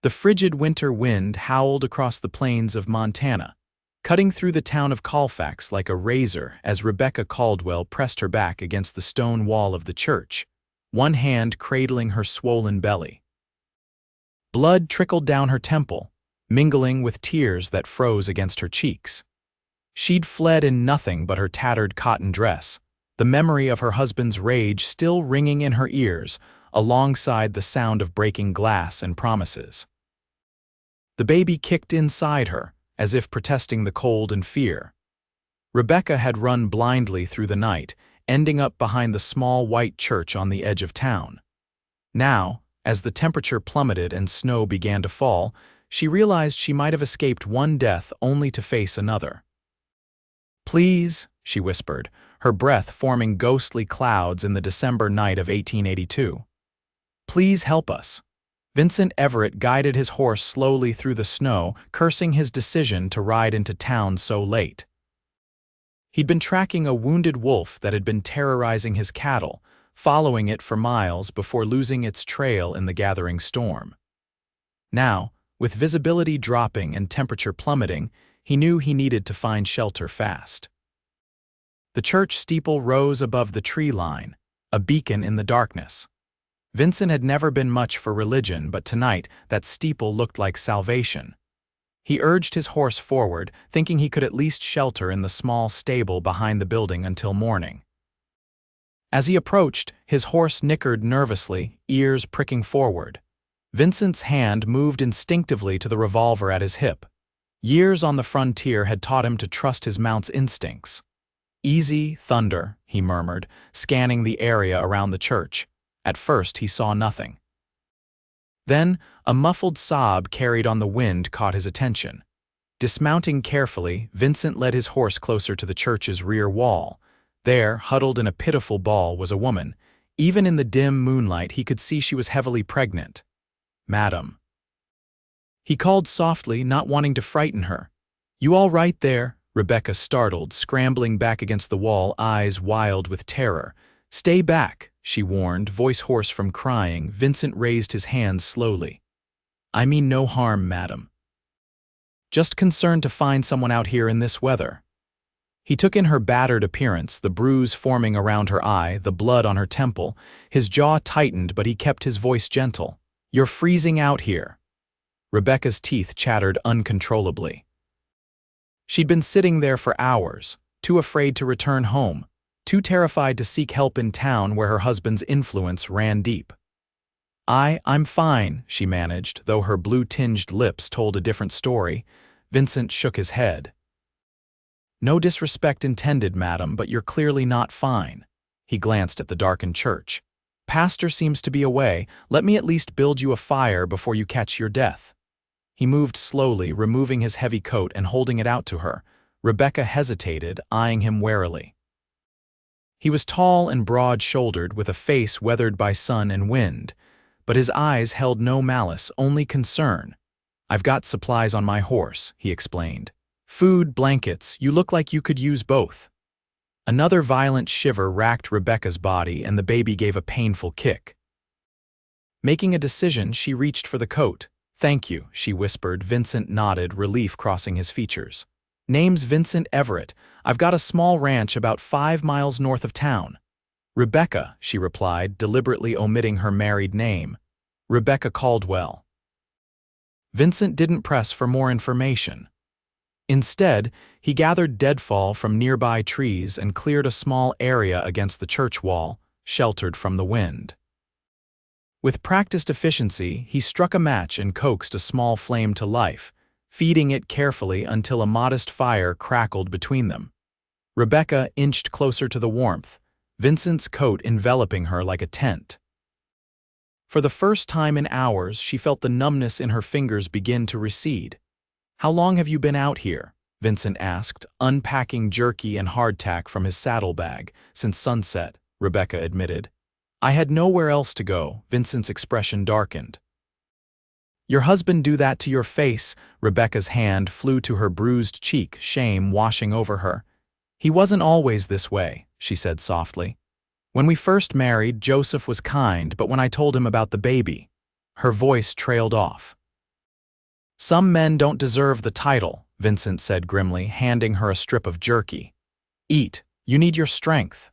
The frigid winter wind howled across the plains of Montana, cutting through the town of Colfax like a razor as Rebecca Caldwell pressed her back against the stone wall of the church, one hand cradling her swollen belly. Blood trickled down her temple, mingling with tears that froze against her cheeks. She'd fled in nothing but her tattered cotton dress, the memory of her husband's rage still ringing in her ears, alongside the sound of breaking glass and promises. The baby kicked inside her, as if protesting the cold and fear. Rebecca had run blindly through the night, ending up behind the small white church on the edge of town. Now, as the temperature plummeted and snow began to fall, she realized she might have escaped one death only to face another. "Please," she whispered, her breath forming ghostly clouds in the December night of 1882. "Please help us." Vincent Everett guided his horse slowly through the snow, cursing his decision to ride into town so late. He'd been tracking a wounded wolf that had been terrorizing his cattle, following it for miles before losing its trail in the gathering storm. Now, with visibility dropping and temperature plummeting, he knew he needed to find shelter fast. The church steeple rose above the tree line, a beacon in the darkness. Vincent had never been much for religion, but tonight that steeple looked like salvation. He urged his horse forward, thinking he could at least shelter in the small stable behind the building until morning. As he approached, his horse nickered nervously, ears pricking forward. Vincent's hand moved instinctively to the revolver at his hip. Years on the frontier had taught him to trust his mount's instincts. "Easy, Thunder," he murmured, scanning the area around the church. At first, he saw nothing. Then, a muffled sob carried on the wind caught his attention. Dismounting carefully, Vincent led his horse closer to the church's rear wall. There, huddled in a pitiful ball, was a woman. Even in the dim moonlight, he could see she was heavily pregnant. "Madam." He called softly, not wanting to frighten her. "You all right there?" Rebecca startled, scrambling back against the wall, eyes wild with terror. "Stay back," she warned, voice hoarse from crying. Vincent raised his hands slowly. "I mean no harm, madam. Just concerned to find someone out here in this weather." He took in her battered appearance, the bruise forming around her eye, the blood on her temple. His jaw tightened, but he kept his voice gentle. "You're freezing out here." Rebecca's teeth chattered uncontrollably. She'd been sitting there for hours, too afraid to return home, too terrified to seek help in town where her husband's influence ran deep. I'm fine," she managed, though her blue-tinged lips told a different story. Vincent shook his head. "No disrespect intended, madam, but you're clearly not fine." He glanced at the darkened church. "Pastor seems to be away. Let me at least build you a fire before you catch your death." He moved slowly, removing his heavy coat and holding it out to her. Rebecca hesitated, eyeing him warily. He was tall and broad-shouldered, with a face weathered by sun and wind, but his eyes held no malice, only concern. "I've got supplies on my horse," he explained. "Food, blankets, you look like you could use both." Another violent shiver racked Rebecca's body, and the baby gave a painful kick. Making a decision, she reached for the coat. "Thank you," she whispered. Vincent nodded, relief crossing his features. "Name's Vincent Everett. I've got a small ranch about 5 miles north of town." "Rebecca," she replied, deliberately omitting her married name. "Rebecca Caldwell." Vincent didn't press for more information. Instead, he gathered deadfall from nearby trees and cleared a small area against the church wall, sheltered from the wind. With practiced efficiency, he struck a match and coaxed a small flame to life, feeding it carefully until a modest fire crackled between them. Rebecca inched closer to the warmth, Vincent's coat enveloping her like a tent. For the first time in hours, she felt the numbness in her fingers begin to recede. "How long have you been out here?" Vincent asked, unpacking jerky and hardtack from his saddlebag. "Since sunset," Rebecca admitted. "I had nowhere else to go." Vincent's expression darkened. "Your husband do that to your face?" Rebecca's hand flew to her bruised cheek, shame washing over her. "He wasn't always this way," she said softly. "When we first married, Joseph was kind, but when I told him about the baby..." Her voice trailed off. Some men don't deserve the title, Vincent said grimly, handing her a strip of jerky. Eat, you need your strength.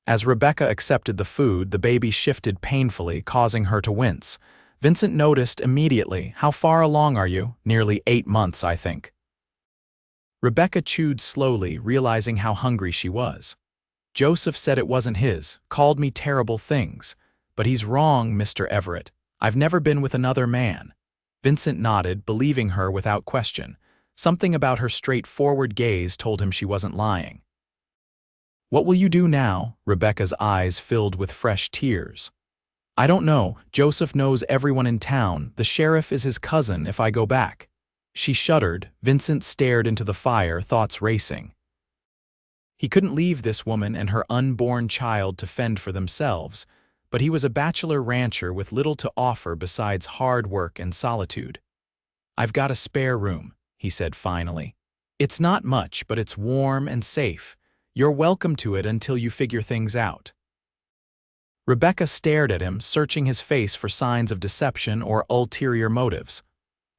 As Rebecca accepted the food, the baby shifted painfully, causing her to wince. Vincent noticed immediately. How far along are you? Nearly 8 months, I think. Rebecca chewed slowly, realizing how hungry she was. Joseph said it wasn't his, called me terrible things. But he's wrong, Mr. Everett. I've never been with another man. Vincent nodded, believing her without question. Something about her straightforward gaze told him she wasn't lying. What will you do now? Rebecca's eyes filled with fresh tears. I don't know. Joseph knows everyone in town. The sheriff is his cousin if I go back. She shuddered. Vincent stared into the fire, thoughts racing. He couldn't leave this woman and her unborn child to fend for themselves, but he was a bachelor rancher with little to offer besides hard work and solitude. I've got a spare room, he said finally. It's not much, but it's warm and safe. You're welcome to it until you figure things out. Rebecca stared at him, searching his face for signs of deception or ulterior motives.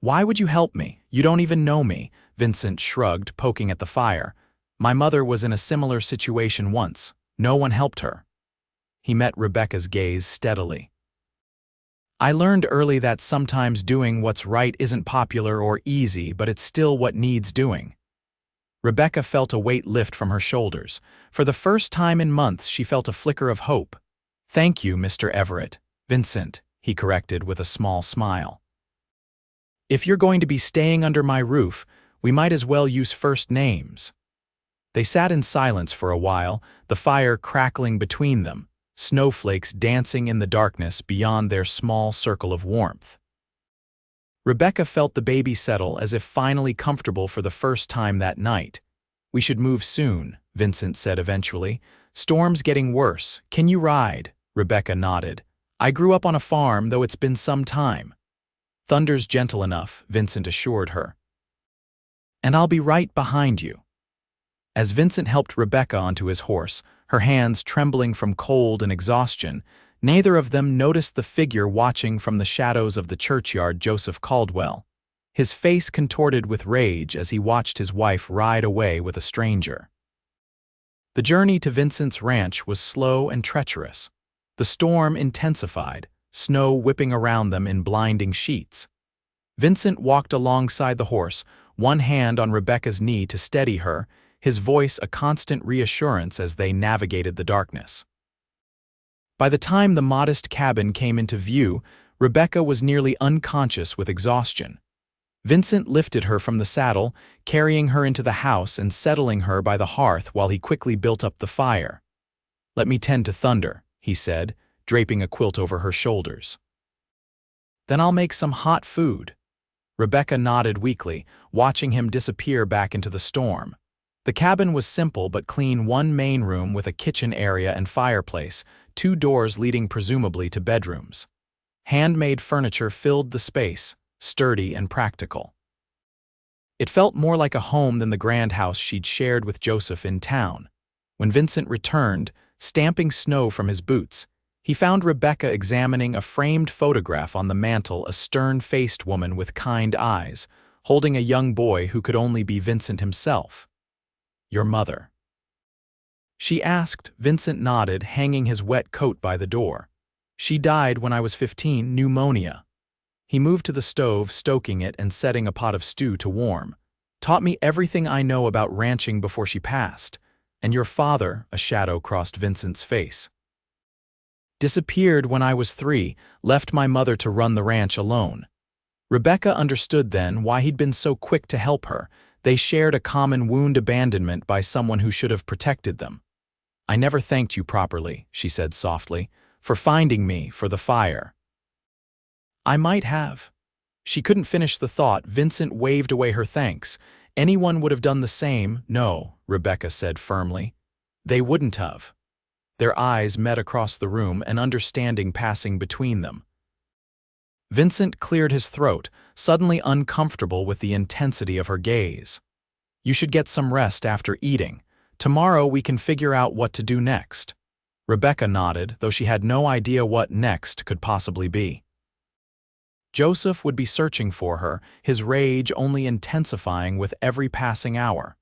Why would you help me? You don't even know me, Vincent shrugged, poking at the fire. My mother was in a similar situation once. No one helped her. He met Rebecca's gaze steadily. I learned early that sometimes doing what's right isn't popular or easy, but it's still what needs doing. Rebecca felt a weight lift from her shoulders. For the first time in months, she felt a flicker of hope. Thank you, Mr. Everett. Vincent, he corrected with a small smile. If you're going to be staying under my roof, we might as well use first names. They sat in silence for a while, the fire crackling between them, snowflakes dancing in the darkness beyond their small circle of warmth. Rebecca felt the baby settle as if finally comfortable for the first time that night. We should move soon, Vincent said eventually. Storm's getting worse. Can you ride? Rebecca nodded. I grew up on a farm, though it's been some time. Thunder's gentle enough, Vincent assured her. And I'll be right behind you. As Vincent helped Rebecca onto his horse, her hands trembling from cold and exhaustion, neither of them noticed the figure watching from the shadows of the churchyard, Joseph Caldwell. His face contorted with rage as he watched his wife ride away with a stranger. The journey to Vincent's ranch was slow and treacherous. The storm intensified, snow whipping around them in blinding sheets. Vincent walked alongside the horse, one hand on Rebecca's knee to steady her, his voice a constant reassurance as they navigated the darkness. By the time the modest cabin came into view, Rebecca was nearly unconscious with exhaustion. Vincent lifted her from the saddle, carrying her into the house and settling her by the hearth while he quickly built up the fire. Let me tend to Thunder, he said, draping a quilt over her shoulders. Then I'll make some hot food. Rebecca nodded weakly, watching him disappear back into the storm. The cabin was simple but clean, one main room with a kitchen area and fireplace, 2 doors leading presumably to bedrooms. Handmade furniture filled the space, sturdy and practical. It felt more like a home than the grand house she'd shared with Joseph in town. When Vincent returned, stamping snow from his boots, he found Rebecca examining a framed photograph on the mantel, a stern-faced woman with kind eyes, holding a young boy who could only be Vincent himself. Your mother. She asked. Vincent nodded, hanging his wet coat by the door. She died when I was 15, pneumonia. He moved to the stove, stoking it and setting a pot of stew to warm. Taught me everything I know about ranching before she passed. And your father, a shadow crossed Vincent's face. Disappeared when I was 3, left my mother to run the ranch alone. Rebecca understood then why he'd been so quick to help her. They shared a common wound, abandonment by someone who should have protected them. I never thanked you properly, she said softly, for finding me, for the fire. I might have. She couldn't finish the thought. Vincent waved away her thanks. Anyone would have done the same. No, Rebecca said firmly. They wouldn't have. Their eyes met across the room, an understanding passing between them. Vincent cleared his throat, suddenly uncomfortable with the intensity of her gaze. You should get some rest after eating. Tomorrow we can figure out what to do next. Rebecca nodded, though she had no idea what next could possibly be. Joseph would be searching for her, his rage only intensifying with every passing hour.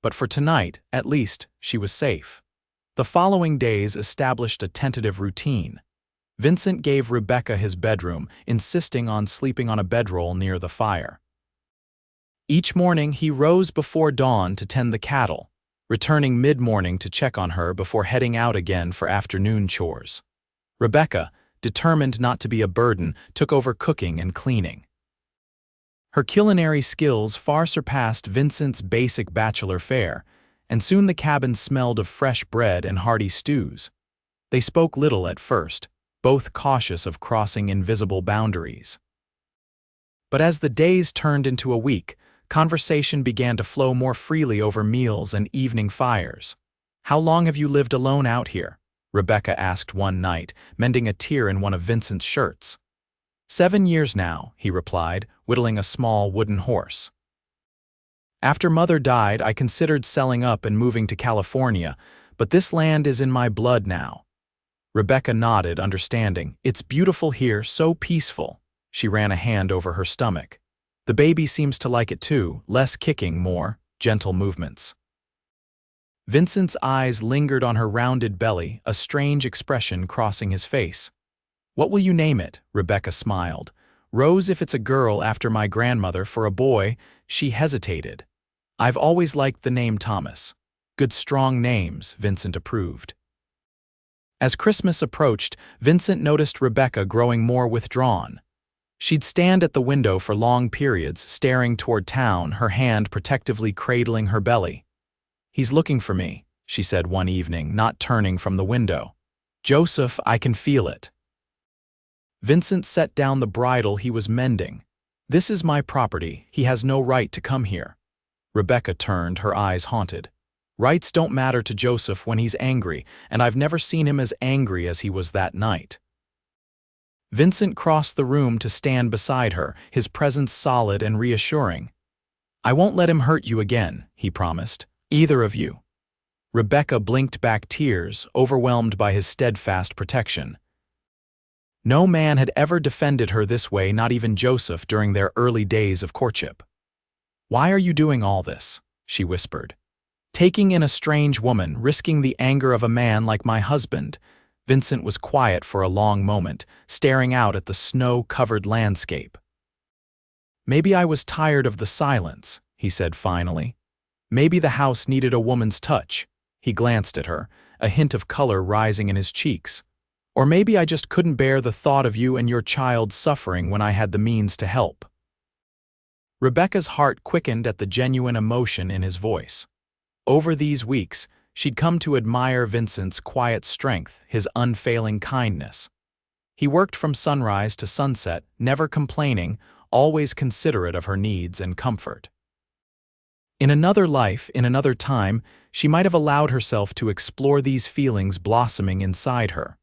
But for tonight, at least, she was safe. The following days established a tentative routine. Vincent gave Rebecca his bedroom, insisting on sleeping on a bedroll near the fire. Each morning he rose before dawn to tend the cattle, returning mid-morning to check on her before heading out again for afternoon chores. Rebecca, determined not to be a burden, took over cooking and cleaning. Her culinary skills far surpassed Vincent's basic bachelor fare, and soon the cabin smelled of fresh bread and hearty stews. They spoke little at first, both cautious of crossing invisible boundaries. But as the days turned into a week, conversation began to flow more freely over meals and evening fires. "How long have you lived alone out here?" Rebecca asked one night, mending a tear in one of Vincent's shirts. 7 years now," he replied, whittling a small wooden horse. "After Mother died, I considered selling up and moving to California, but this land is in my blood now." Rebecca nodded, understanding. "It's beautiful here, so peaceful." She ran a hand over her stomach. "The baby seems to like it too, less kicking, more gentle movements." Vincent's eyes lingered on her rounded belly, a strange expression crossing his face. "What will you name it?" Rebecca smiled. "Rose if it's a girl after my grandmother, for a boy." She hesitated. "I've always liked the name Thomas." "Good strong names," Vincent approved. As Christmas approached, Vincent noticed Rebecca growing more withdrawn. She'd stand at the window for long periods, staring toward town, her hand protectively cradling her belly. "He's looking for me," she said one evening, not turning from the window. "Joseph, I can feel it." Vincent set down the bridle he was mending. "This is my property. He has no right to come here." Rebecca turned, her eyes haunted. "Rights don't matter to Joseph when he's angry, and I've never seen him as angry as he was that night." Vincent crossed the room to stand beside her, his presence solid and reassuring. "I won't let him hurt you again," he promised. "Either of you." Rebecca blinked back tears, overwhelmed by his steadfast protection. No man had ever defended her this way, not even Joseph, during their early days of courtship. "Why are you doing all this?" she whispered. "Taking in a strange woman, risking the anger of a man like my husband." Vincent was quiet for a long moment, staring out at the snow-covered landscape. "Maybe I was tired of the silence," he said finally. "Maybe the house needed a woman's touch." He glanced at her, a hint of color rising in his cheeks. "Or maybe I just couldn't bear the thought of you and your child suffering when I had the means to help." Rebecca's heart quickened at the genuine emotion in his voice. Over these weeks, she'd come to admire Vincent's quiet strength, his unfailing kindness. He worked from sunrise to sunset, never complaining, always considerate of her needs and comfort. In another life, in another time, she might have allowed herself to explore these feelings blossoming inside her.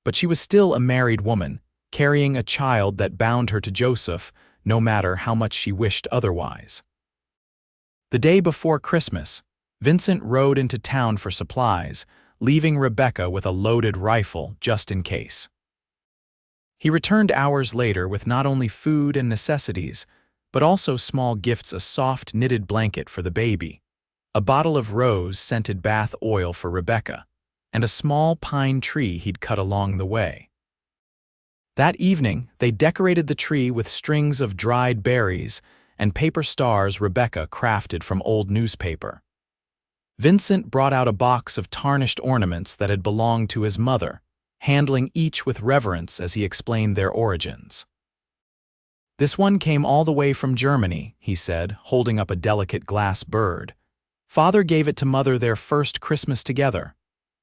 But she was still a married woman, carrying a child that bound her to Joseph, no matter how much she wished otherwise. The day before Christmas, Vincent rode into town for supplies, leaving Rebecca with a loaded rifle just in case. He returned hours later with not only food and necessities, but also small gifts: a soft knitted blanket for the baby, a bottle of rose-scented bath oil for Rebecca, and a small pine tree he'd cut along the way. That evening, they decorated the tree with strings of dried berries and paper stars Rebecca crafted from old newspaper. Vincent brought out a box of tarnished ornaments that had belonged to his mother, handling each with reverence as he explained their origins. "This one came all the way from Germany," he said, holding up a delicate glass bird. "Father gave it to Mother their first Christmas together."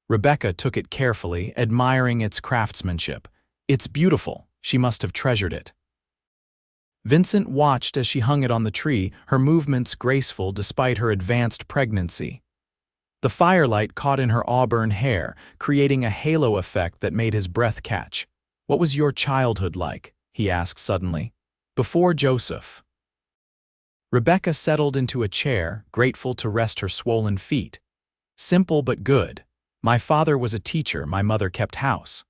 Rebecca took it carefully, admiring its craftsmanship. "It's beautiful. She must have treasured it." Vincent watched as she hung it on the tree, her movements graceful despite her advanced pregnancy. The firelight caught in her auburn hair, creating a halo effect that made his breath catch. "What was your childhood like?" he asked suddenly. "Before Joseph." Rebecca settled into a chair, grateful to rest her swollen feet. "Simple but good. My father was a teacher, my mother kept house.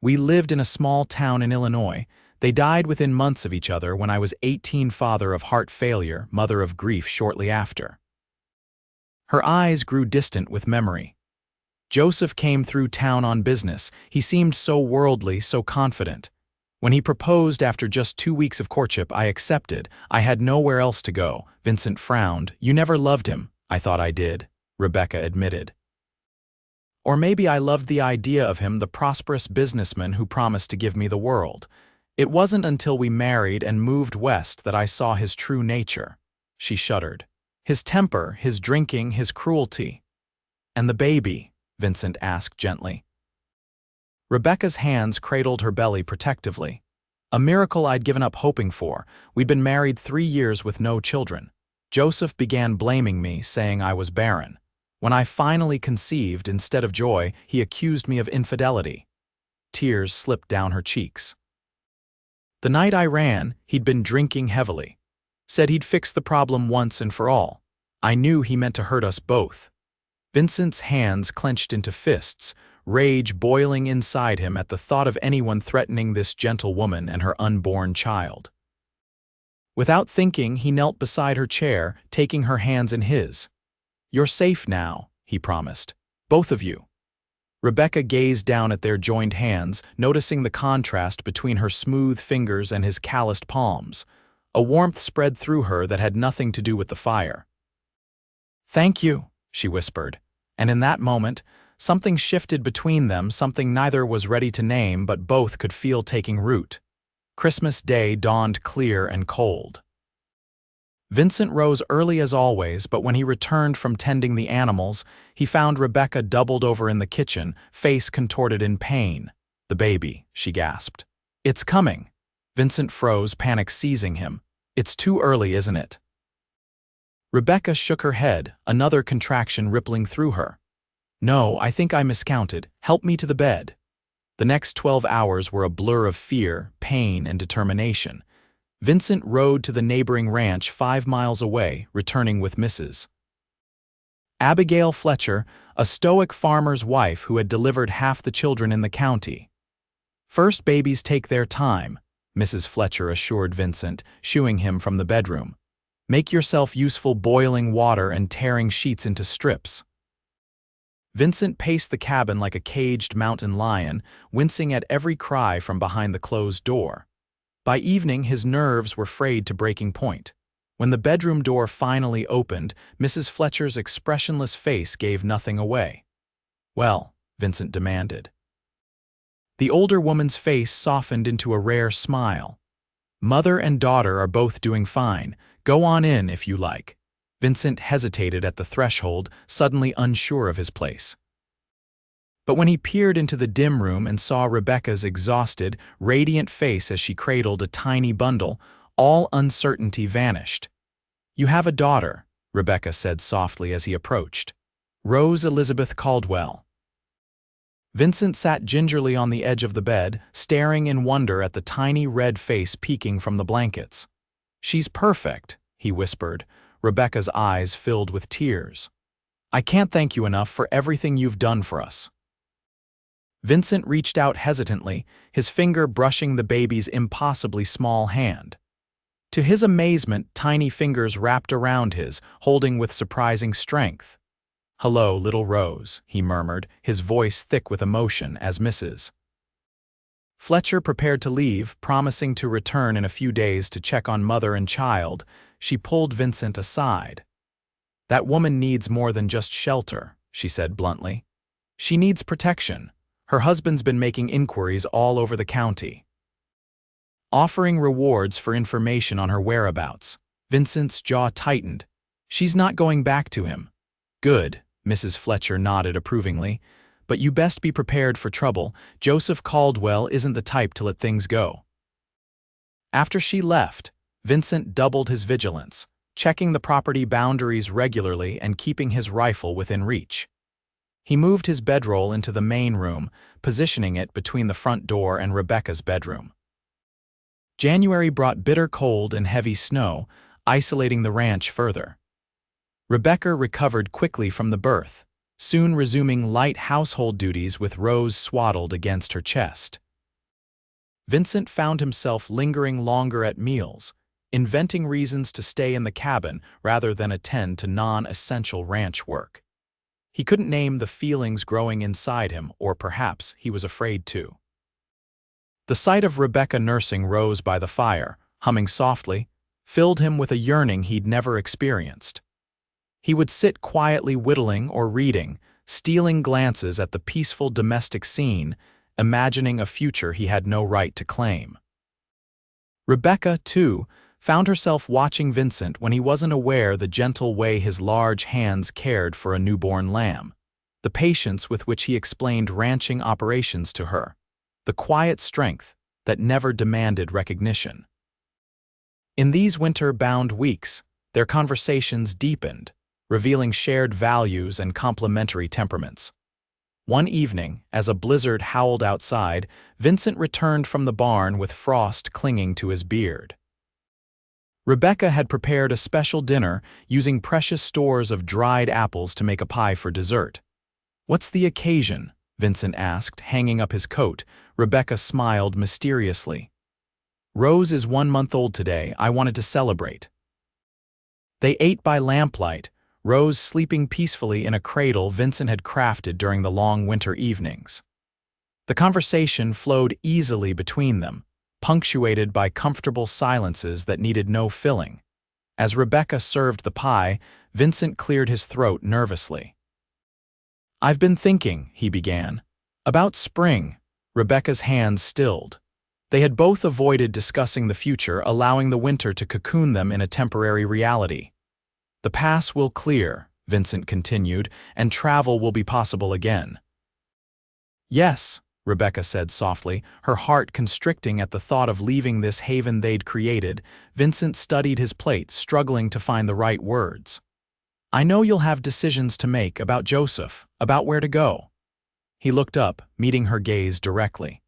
We lived in a small town in Illinois. They died within months of each other when I was 18, father of heart failure, mother of grief shortly after. Her eyes grew distant with memory. Joseph came through town on business. He seemed so worldly, so confident. When he proposed after just 2 weeks of courtship, I accepted. I had nowhere else to go. Vincent frowned. You never loved him. I thought I did, Rebecca admitted. Or maybe I loved the idea of him, the prosperous businessman who promised to give me the world. It wasn't until we married and moved west that I saw his true nature. She shuddered. His temper, his drinking, his cruelty. And the baby? Vincent asked gently. Rebecca's hands cradled her belly protectively. A miracle I'd given up hoping for. We'd been married 3 years with no children. Joseph began blaming me, saying I was barren. When I finally conceived, instead of joy, he accused me of infidelity. Tears slipped down her cheeks. The night I ran, he'd been drinking heavily. Said he'd fix the problem once and for all. I knew he meant to hurt us both. Vincent's hands clenched into fists, rage boiling inside him at the thought of anyone threatening this gentle woman and her unborn child. Without thinking, he knelt beside her chair, taking her hands in his. You're safe now, he promised. Both of you. Rebecca gazed down at their joined hands, noticing the contrast between her smooth fingers and his calloused palms. A warmth spread through her that had nothing to do with the fire. Thank you, she whispered, and in that moment, something shifted between them, something neither was ready to name but both could feel taking root. Christmas Day dawned clear and cold. Vincent rose early as always, but when he returned from tending the animals, he found Rebecca doubled over in the kitchen, face contorted in pain. The baby, she gasped. It's coming. Vincent froze, panic seizing him. It's too early, isn't it? Rebecca shook her head, another contraction rippling through her. No, I think I miscounted. Help me to the bed. The next 12 hours were a blur of fear, pain, and determination. Vincent rode to the neighboring ranch 5 miles away, returning with Mrs. Abigail Fletcher, a stoic farmer's wife who had delivered half the children in the county. First babies take their time, Mrs. Fletcher assured Vincent, shooing him from the bedroom. Make yourself useful boiling water and tearing sheets into strips. Vincent paced the cabin like a caged mountain lion, wincing at every cry from behind the closed door. By evening, his nerves were frayed to breaking point. When the bedroom door finally opened, Mrs. Fletcher's expressionless face gave nothing away. Well, Vincent demanded. The older woman's face softened into a rare smile. Mother and daughter are both doing fine. Go on in if you like. Vincent hesitated at the threshold, suddenly unsure of his place. But when he peered into the dim room and saw Rebecca's exhausted, radiant face as she cradled a tiny bundle, all uncertainty vanished. You have a daughter, Rebecca said softly as he approached. Rose Elizabeth Caldwell. Vincent sat gingerly on the edge of the bed, staring in wonder at the tiny red face peeking from the blankets. She's perfect, he whispered, Rebecca's eyes filled with tears. I can't thank you enough for everything you've done for us. Vincent reached out hesitantly, his finger brushing the baby's impossibly small hand. To his amazement, tiny fingers wrapped around his, holding with surprising strength. Hello, little Rose, he murmured, his voice thick with emotion as Mrs. Fletcher prepared to leave, promising to return in a few days to check on mother and child. She pulled Vincent aside. That woman needs more than just shelter, she said bluntly. She needs protection. Her husband's been making inquiries all over the county, offering rewards for information on her whereabouts. Vincent's jaw tightened. She's not going back to him. Good, Mrs. Fletcher nodded approvingly. But you best be prepared for trouble. Joseph Caldwell isn't the type to let things go. After she left, Vincent doubled his vigilance, checking the property boundaries regularly and keeping his rifle within reach. He moved his bedroll into the main room, positioning it between the front door and Rebecca's bedroom. January brought bitter cold and heavy snow, isolating the ranch further. Rebecca recovered quickly from the birth, soon resuming light household duties with Rose swaddled against her chest. Vincent found himself lingering longer at meals, inventing reasons to stay in the cabin rather than attend to non-essential ranch work. He couldn't name the feelings growing inside him, or perhaps he was afraid to. The sight of Rebecca nursing Rose by the fire, humming softly, filled him with a yearning he'd never experienced. He would sit quietly whittling or reading, stealing glances at the peaceful domestic scene, imagining a future he had no right to claim. Rebecca, too, found herself watching Vincent when he wasn't aware the gentle way his large hands cared for a newborn lamb, the patience with which he explained ranching operations to her, the quiet strength that never demanded recognition. In these winter-bound weeks, their conversations deepened, revealing shared values and complementary temperaments. One evening, as a blizzard howled outside, Vincent returned from the barn with frost clinging to his beard. Rebecca had prepared a special dinner using precious stores of dried apples to make a pie for dessert. "What's the occasion?" Vincent asked, hanging up his coat. Rebecca smiled mysteriously. "Rose is 1 month old today. I wanted to celebrate." They ate by lamplight, Rose sleeping peacefully in a cradle Vincent had crafted during the long winter evenings. The conversation flowed easily between them, punctuated by comfortable silences that needed no filling. As Rebecca served the pie, Vincent cleared his throat nervously. "I've been thinking," he began, "about spring." Rebecca's hands stilled. They had both avoided discussing the future, allowing the winter to cocoon them in a temporary reality. "The pass will clear," Vincent continued, "and travel will be possible again." "Yes," Rebecca said softly, her heart constricting at the thought of leaving this haven they'd created. Vincent studied his plate, struggling to find the right words. "I know you'll have decisions to make about Joseph, about where to go." He looked up, meeting her gaze directly.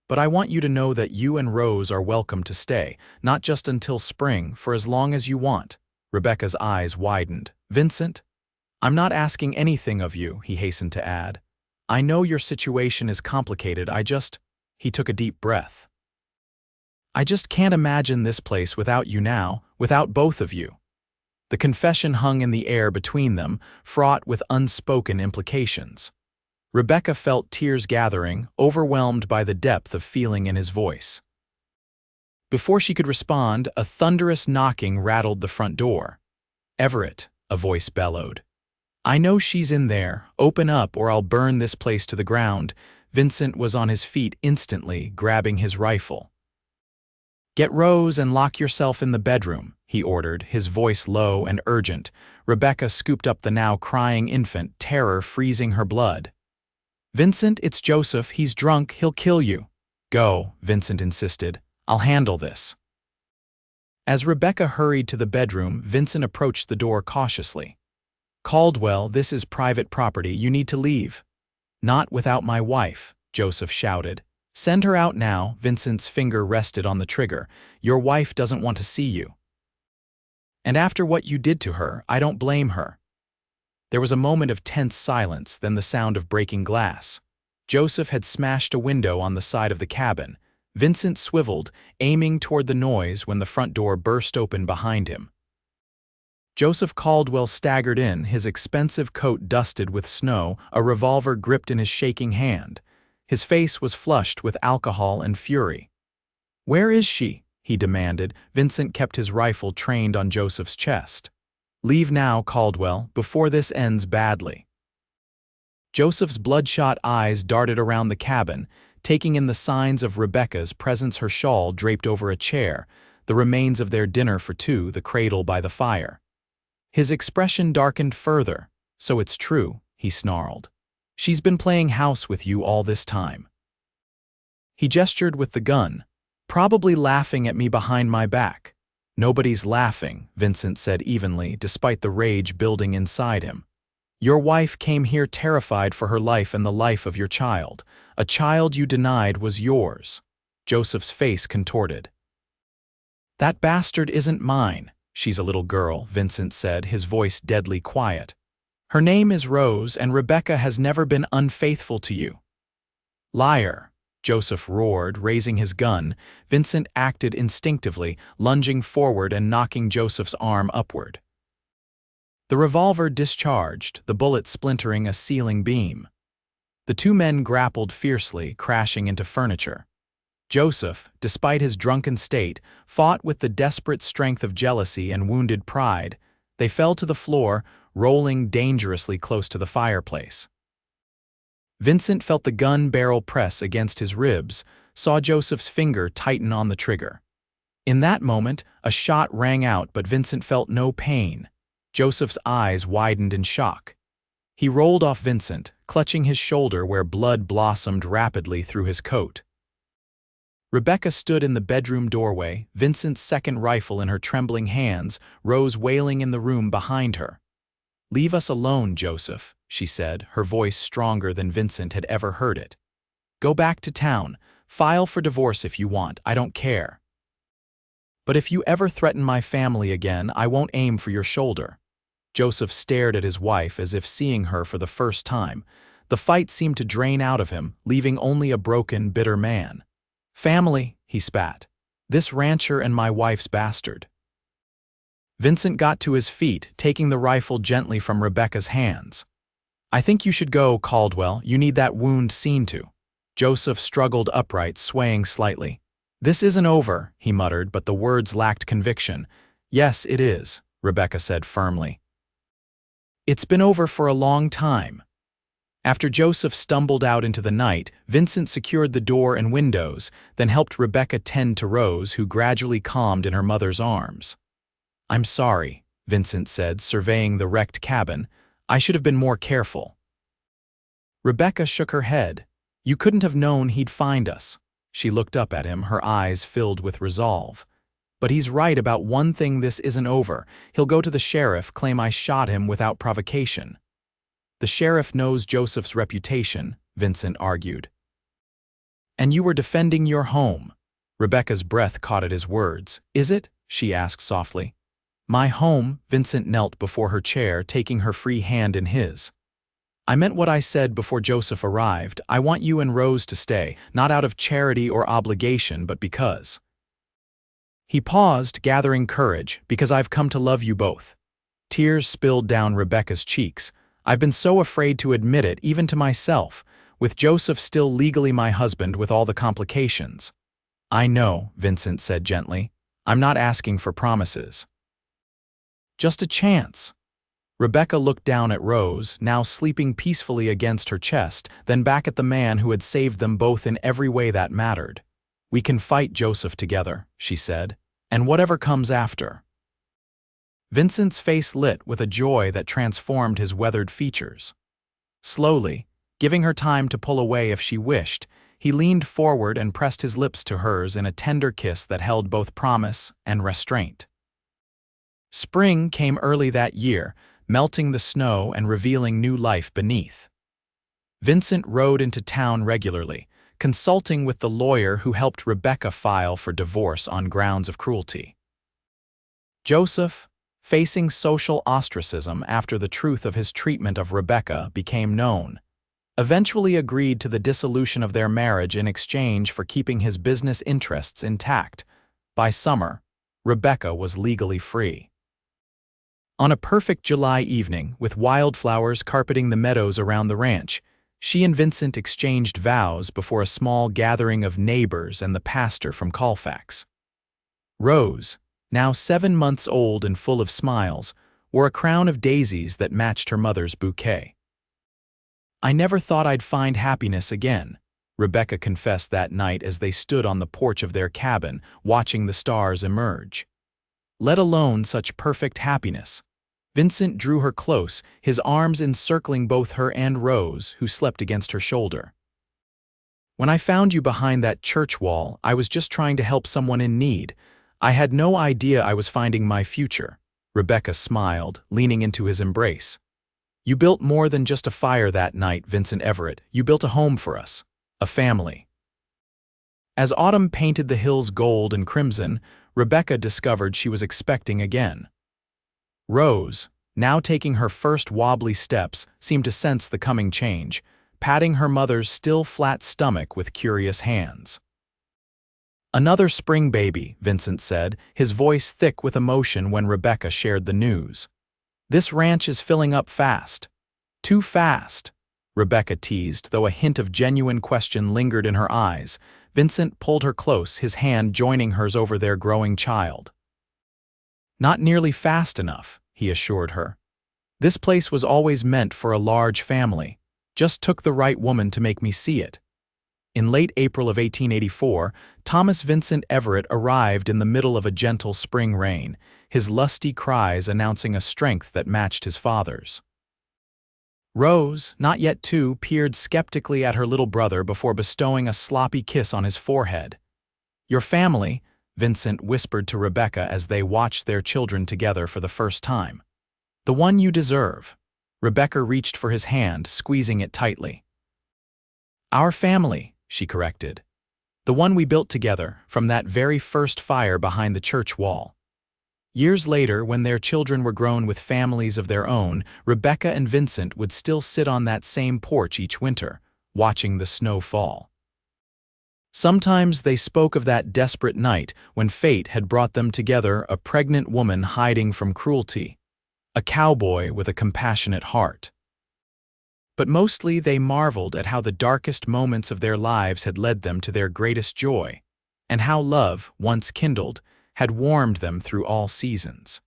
"But I want you to know that you and Rose are welcome to stay, not just until spring, for as long as you want." Rebecca's eyes widened. "Vincent, I'm not asking anything of you," he hastened to add. "I know your situation is complicated, He took a deep breath. "I just can't imagine this place without you now, without both of you." The confession hung in the air between them, fraught with unspoken implications. Rebecca felt tears gathering, overwhelmed by the depth of feeling in his voice. Before she could respond, a thunderous knocking rattled the front door. "Everett," a voice bellowed. "I know she's in there. Open up or I'll burn this place to the ground." Vincent was on his feet instantly, grabbing his rifle. "Get Rose and lock yourself in the bedroom," he ordered, his voice low and urgent. Rebecca scooped up the now crying infant, terror freezing her blood. "Vincent, it's Joseph. He's drunk. He'll kill you." "Go," Vincent insisted. "I'll handle this." As Rebecca hurried to the bedroom, Vincent approached the door cautiously. "Caldwell, this is private property. You need to leave." "Not without my wife," Joseph shouted. "Send her out now." Vincent's finger rested on the trigger. "Your wife doesn't want to see you. And after what you did to her, I don't blame her." There was a moment of tense silence, then the sound of breaking glass. Joseph had smashed a window on the side of the cabin. Vincent swiveled, aiming toward the noise when the front door burst open behind him. Joseph Caldwell staggered in, his expensive coat dusted with snow, a revolver gripped in his shaking hand. His face was flushed with alcohol and fury. "Where is she?" he demanded. Vincent kept his rifle trained on Joseph's chest. "Leave now, Caldwell, before this ends badly." Joseph's bloodshot eyes darted around the cabin, taking in the signs of Rebecca's presence, her shawl draped over a chair, the remains of their dinner for two, the cradle by the fire. His expression darkened further. "So it's true," he snarled. "She's been playing house with you all this time." He gestured with the gun, "Probably laughing at me behind my back." "Nobody's laughing," Vincent said evenly, despite the rage building inside him. "Your wife came here terrified for her life and the life of your child. A child you denied was yours." Joseph's face contorted. "That bastard isn't mine. She's a little girl," Vincent said, his voice deadly quiet. "Her name is Rose, and Rebecca has never been unfaithful to you." "Liar." Joseph roared, raising his gun. Vincent acted instinctively, lunging forward and knocking Joseph's arm upward. The revolver discharged, the bullet splintering a ceiling beam. The two men grappled fiercely, crashing into furniture. Joseph, despite his drunken state, fought with the desperate strength of jealousy and wounded pride. They fell to the floor, rolling dangerously close to the fireplace. Vincent felt the gun barrel press against his ribs, saw Joseph's finger tighten on the trigger. In that moment, a shot rang out, but Vincent felt no pain. Joseph's eyes widened in shock. He rolled off Vincent, clutching his shoulder where blood blossomed rapidly through his coat. Rebecca stood in the bedroom doorway, Vincent's second rifle in her trembling hands, Rose wailing in the room behind her. "Leave us alone, Joseph," she said, her voice stronger than Vincent had ever heard it. "Go back to town. File for divorce if you want, I don't care. But if you ever threaten my family again, I won't aim for your shoulder." Joseph stared at his wife as if seeing her for the first time. The fight seemed to drain out of him, leaving only a broken, bitter man. "Family," he spat. "This rancher and my wife's bastard." Vincent got to his feet, taking the rifle gently from Rebecca's hands. "I think you should go, Caldwell. You need that wound seen to." Joseph struggled upright, swaying slightly. "This isn't over," he muttered, but the words lacked conviction. "Yes, it is," Rebecca said firmly. "It's been over for a long time." After Joseph stumbled out into the night, Vincent secured the door and windows, then helped Rebecca tend to Rose, who gradually calmed in her mother's arms. "I'm sorry," Vincent said, surveying the wrecked cabin. "I should have been more careful." Rebecca shook her head. "You couldn't have known he'd find us." She looked up at him, her eyes filled with resolve. "But he's right about one thing, this isn't over. He'll go to the sheriff, claim I shot him without provocation." "The sheriff knows Joseph's reputation," Vincent argued. "And you were defending your home." Rebecca's breath caught at his words. "Is it?" she asked softly. "My home," Vincent knelt before her chair, taking her free hand in his. "I meant what I said before Joseph arrived. I want you and Rose to stay, not out of charity or obligation, but because." He paused, gathering courage, "because I've come to love you both." Tears spilled down Rebecca's cheeks. "I've been so afraid to admit it, even to myself, with Joseph still legally my husband with all the complications." "I know," Vincent said gently. "I'm not asking for promises. Just a chance." Rebecca looked down at Rose, now sleeping peacefully against her chest, then back at the man who had saved them both in every way that mattered. "We can fight Joseph together," she said, "and whatever comes after." Vincent's face lit with a joy that transformed his weathered features. Slowly, giving her time to pull away if she wished, he leaned forward and pressed his lips to hers in a tender kiss that held both promise and restraint. Spring came early that year, melting the snow and revealing new life beneath. Vincent rode into town regularly, consulting with the lawyer who helped Rebecca file for divorce on grounds of cruelty. Joseph, facing social ostracism after the truth of his treatment of Rebecca became known, eventually agreed to the dissolution of their marriage in exchange for keeping his business interests intact. By summer, Rebecca was legally free. On a perfect July evening, with wildflowers carpeting the meadows around the ranch, she and Vincent exchanged vows before a small gathering of neighbors and the pastor from Colfax. Rose, now 7 months old and full of smiles, wore a crown of daisies that matched her mother's bouquet. "I never thought I'd find happiness again," Rebecca confessed that night as they stood on the porch of their cabin, watching the stars emerge. "Let alone such perfect happiness." Vincent drew her close, his arms encircling both her and Rose, who slept against her shoulder. "When I found you behind that church wall, I was just trying to help someone in need. I had no idea I was finding my future." Rebecca smiled, leaning into his embrace. "You built more than just a fire that night, Vincent Everett. You built a home for us, a family." As autumn painted the hills gold and crimson, Rebecca discovered she was expecting again. Rose, now taking her first wobbly steps, seemed to sense the coming change. patting her mother's still flat stomach with curious hands. "Another spring baby," Vincent said, his voice thick with emotion when Rebecca shared the news. "This ranch is filling up fast." "Too fast," Rebecca teased, though a hint of genuine question lingered in her eyes. Vincent pulled her close, his hand joining hers over their growing child. "Not nearly fast enough," he assured her. "This place was always meant for a large family. Just took the right woman to make me see it." In late April of 1884, Thomas Vincent Everett arrived in the middle of a gentle spring rain, his lusty cries announcing a strength that matched his father's. Rose, not yet 2, peered skeptically at her little brother before bestowing a sloppy kiss on his forehead. "Your family," Vincent whispered to Rebecca as they watched their children together for the first time. "The one you deserve." Rebecca reached for his hand, squeezing it tightly. "Our family," she corrected. "The one we built together, from that very first fire behind the church wall." Years later, when their children were grown with families of their own, Rebecca and Vincent would still sit on that same porch each winter, watching the snow fall. Sometimes they spoke of that desperate night when fate had brought them together, a pregnant woman hiding from cruelty, a cowboy with a compassionate heart. But mostly they marveled at how the darkest moments of their lives had led them to their greatest joy, and how love, once kindled, had warmed them through all seasons.